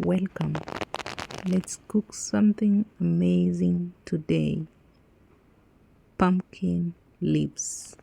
Welcome. Let's cook something amazing today. Pumpkin leaves.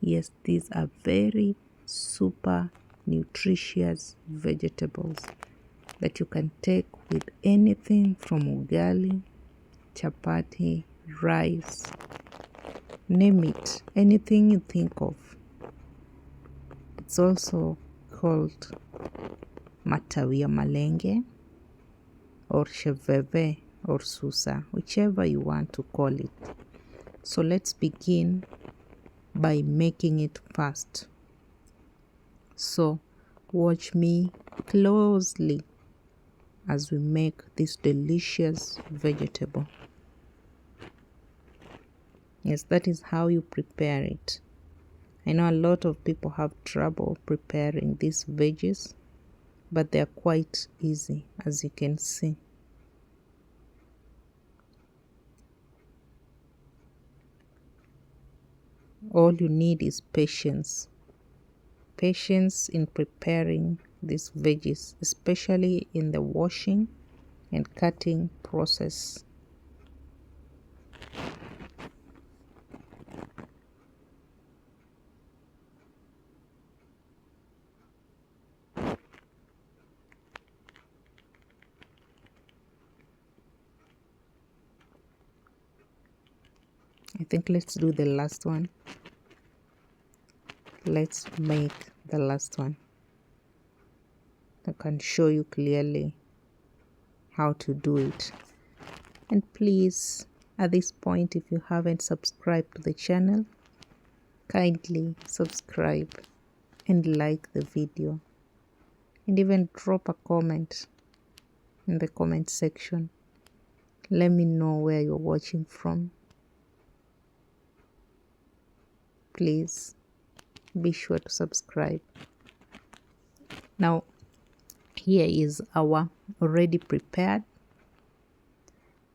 Yes, these are very super nutritious vegetables that you can take with anything from ugali, chapati, rice, name it, anything you think of. It's also called matawi ya malenge or sheveve or susa, whichever you want to call it. So let's begin by making it fast. So watch me closely as we make this delicious vegetable. Yes, that is how you prepare it. I know a lot of people have trouble preparing these veggies, but they are quite easy, as you can see. All you need is patience. Patience in preparing these veggies, especially in the washing and cutting process. I think let's do the last one. Let's make the last one. I can show you clearly how to do it. And please, at this point, if you haven't subscribed to the channel, kindly subscribe and like the video. And even drop a comment in the comment section. Let me know where you're watching from. Please be sure to subscribe. Now, here is our already prepared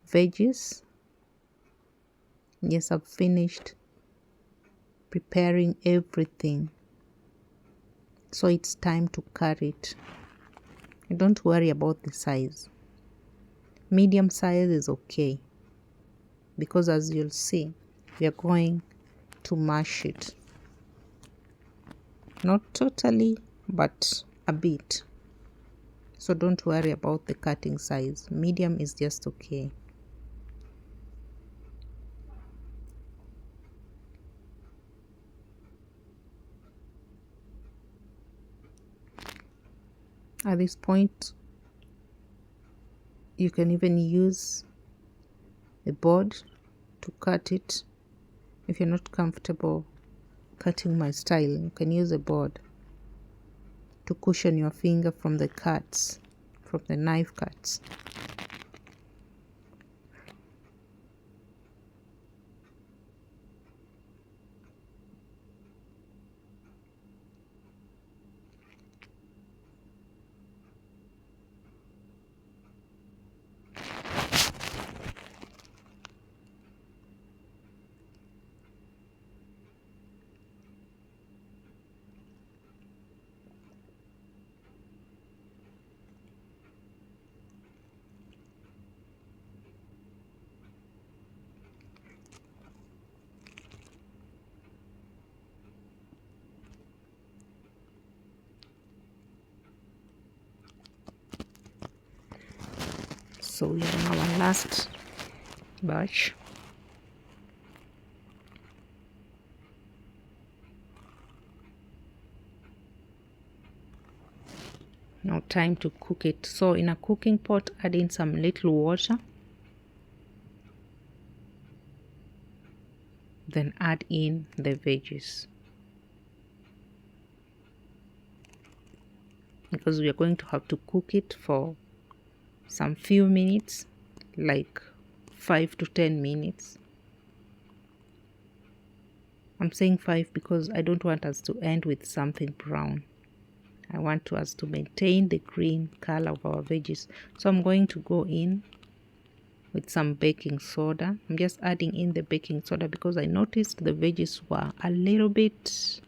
veggies. Yes, I've finished preparing everything. So it's time to cut it. And don't worry about the size. Medium size is okay, because as you'll see, we are going to mash it. Not totally, but a bit. So don't worry about the cutting size. Medium is just okay. At this point, you can even use a board to cut it. If you're not comfortable cutting my style, you can use a board to cushion your finger from the cuts, from the knife cuts. So we are on our last batch. Now time to cook it. So in a cooking pot, add in some little water. Then add in the veggies. Because we are going to have to cook it for some few minutes, like 5 to 10 minutes. I'm saying 5 because I don't want us to end with something brown. I want us to maintain the green color of our veggies. So I'm going to go in with some baking soda. I'm just adding in the baking soda because I noticed the veggies were a little bit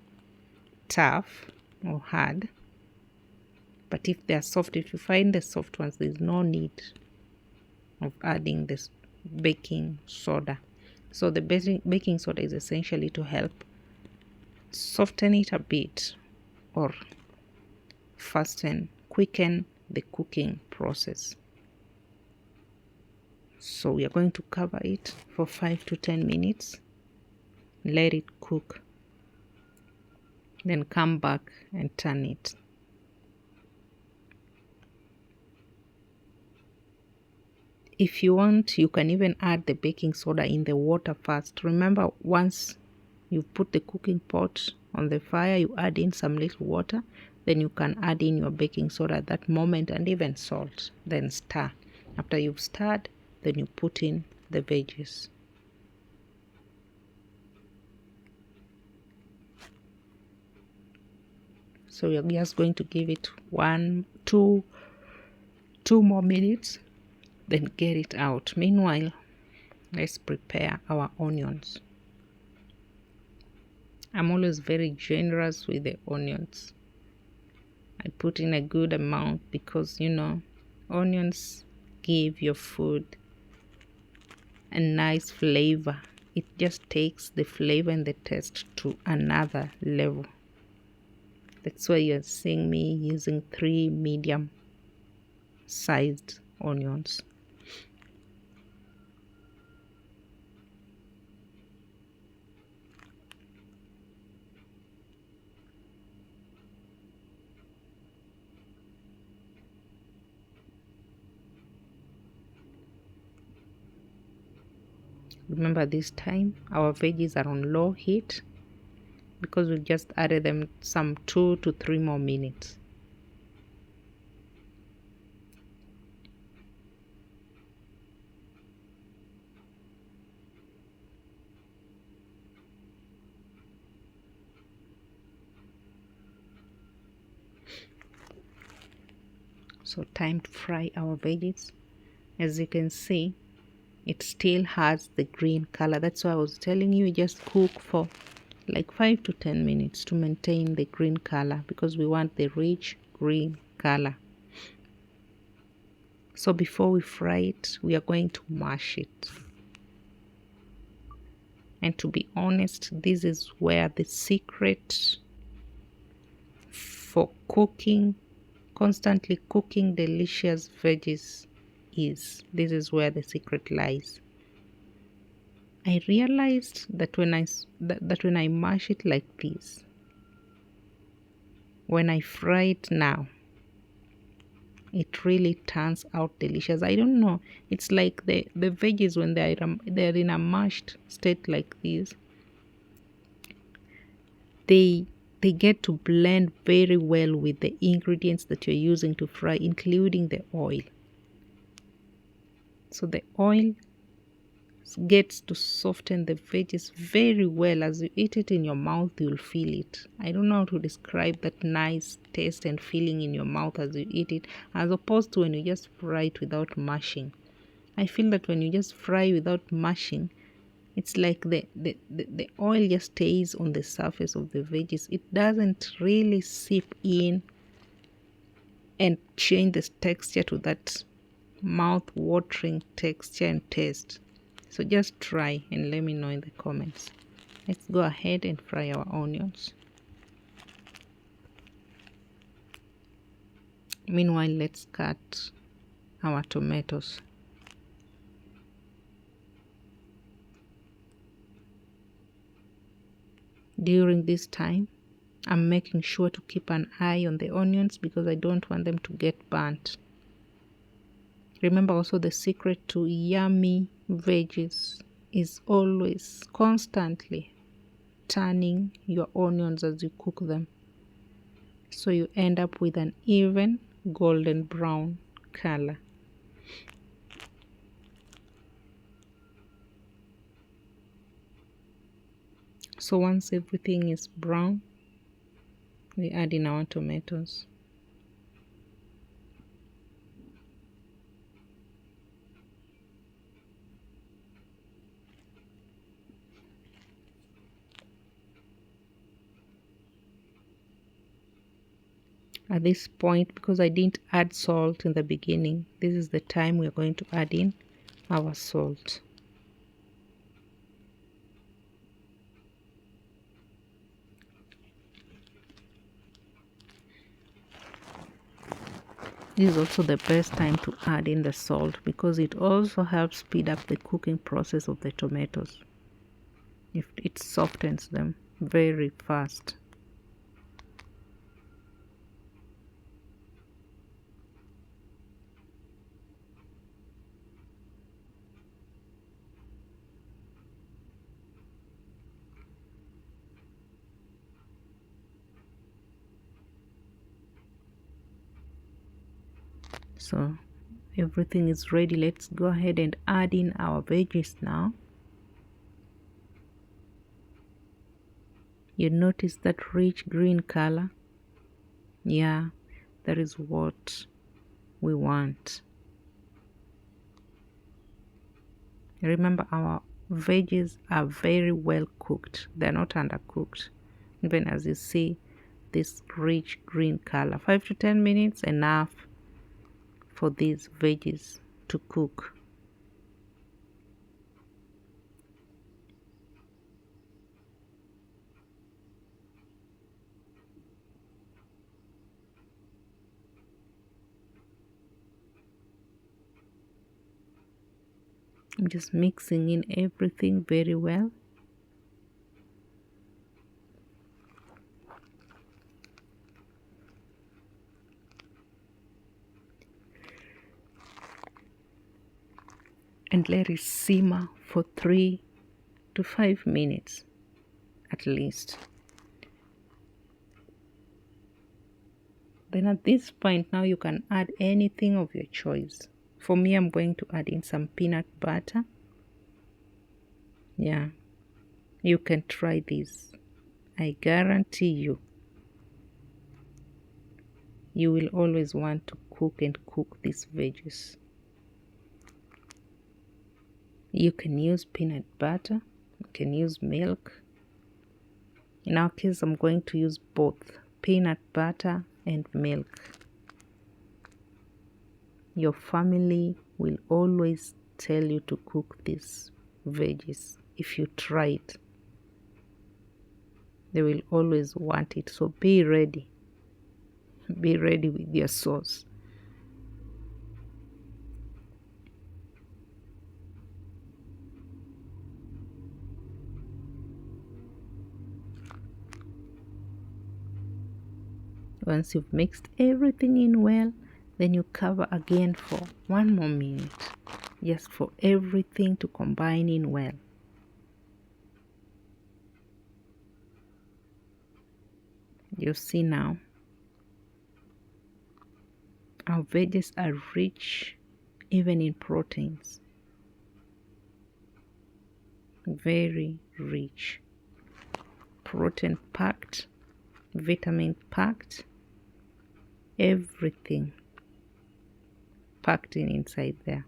tough or hard. But if they are soft, if you find the soft ones, there's no need of adding this baking soda. So the baking soda is essentially to help soften it a bit or quicken the cooking process. So we are going to cover it for 5 to 10 minutes, let it cook, then come back and turn it. If you want, you can even add the baking soda in the water first. Remember, once you put the cooking pot on the fire, you add in some little water, then you can add in your baking soda at that moment and even salt, then stir. After you've stirred, then you put in the veggies. So you're just going to give it 2 more minutes, then get it out. Meanwhile, let's prepare our onions. I'm always very generous with the onions. I put in a good amount because, you know, onions give your food a nice flavor. It just takes the flavor and the taste to another level. That's why you're seeing me using 3 medium sized onions. Remember, this time our veggies are on low heat because we've just added them some 2 to 3 more minutes. So time to fry our veggies. As you can see, it still has the green color. That's why I was telling you, just cook for like 5 to 10 minutes to maintain the green color, because we want the rich green color. So before we fry it, we are going to mash it. And to be honest, this is where the secret for cooking, constantly cooking delicious veggies is. This is where the secret lies. I realized that when I mash it like this, when I fry it now, it really turns out delicious. I don't know, it's like the veggies when they're in a mashed state like this, they get to blend very well with the ingredients that you're using to fry, including the oil. So the oil gets to soften the veggies very well. As you eat it in your mouth, you'll feel it. I don't know how to describe that nice taste and feeling in your mouth as you eat it, as opposed to when you just fry it without mashing. I feel that when you just fry without mashing, it's like the oil just stays on the surface of the veggies. It doesn't really seep in and change the texture to that mouth-watering texture and taste. So just try and let me know in the comments. Let's go ahead and fry our onions. Meanwhile, let's cut our tomatoes. During this time, I'm making sure to keep an eye on the onions because I don't want them to get burnt. Remember also, the secret to yummy veggies is always constantly turning your onions as you cook them, so you end up with an even golden brown color. So once everything is brown, we add in our tomatoes. At this point, because I didn't add salt in the beginning, this is the time we're going to add in our salt. This is also the best time to add in the salt because it also helps speed up the cooking process of the tomatoes. It softens them very fast. So everything is ready. Let's go ahead and add in our veggies now. You notice that rich green color? Yeah, that is what we want. Remember, our veggies are very well cooked. They're not undercooked. Even as you see this rich green color, 5 to 10 minutes enough for these veggies to cook. I'm just mixing in everything very well. And let it simmer for 3 to 5 minutes at least. Then at this point now you can add anything of your choice. For me, I'm going to add in some peanut butter. Yeah, you can try this. I guarantee you will always want to cook these veggies. You can use peanut butter, you can use milk. In our case, I'm going to use both peanut butter and milk. Your family will always tell you to cook these veggies. If you try it, they will always want it. So be ready. Be ready with your sauce. Once you've mixed everything in well, then you cover again for 1 more minute, just for everything to combine in well. You see now, our veggies are rich even in proteins. Very rich. Protein packed, vitamin packed, everything packed in inside there.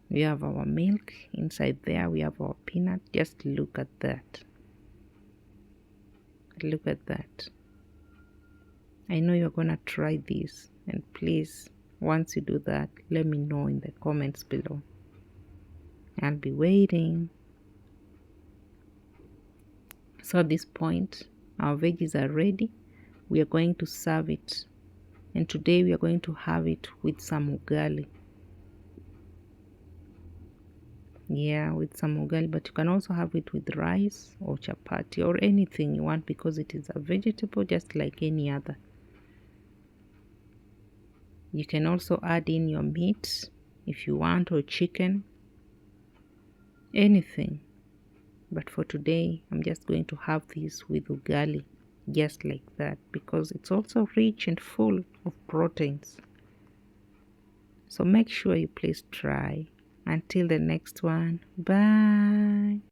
We have our milk inside there. We have our peanut. Just look at that. Look at that. I know you're gonna try this, and please, once you do that, let me know in the comments below. I'll be waiting. So at this point, our veggies are ready. We are going to serve it, and today we are going to have it with some ugali. Yeah, with some ugali, but you can also have it with rice or chapati or anything you want because it is a vegetable just like any other. You can also add in your meat if you want, or chicken, anything. But for today, I'm just going to have this with ugali, just like that, because it's also rich and full of proteins. So make sure you please try. Until the next one, bye.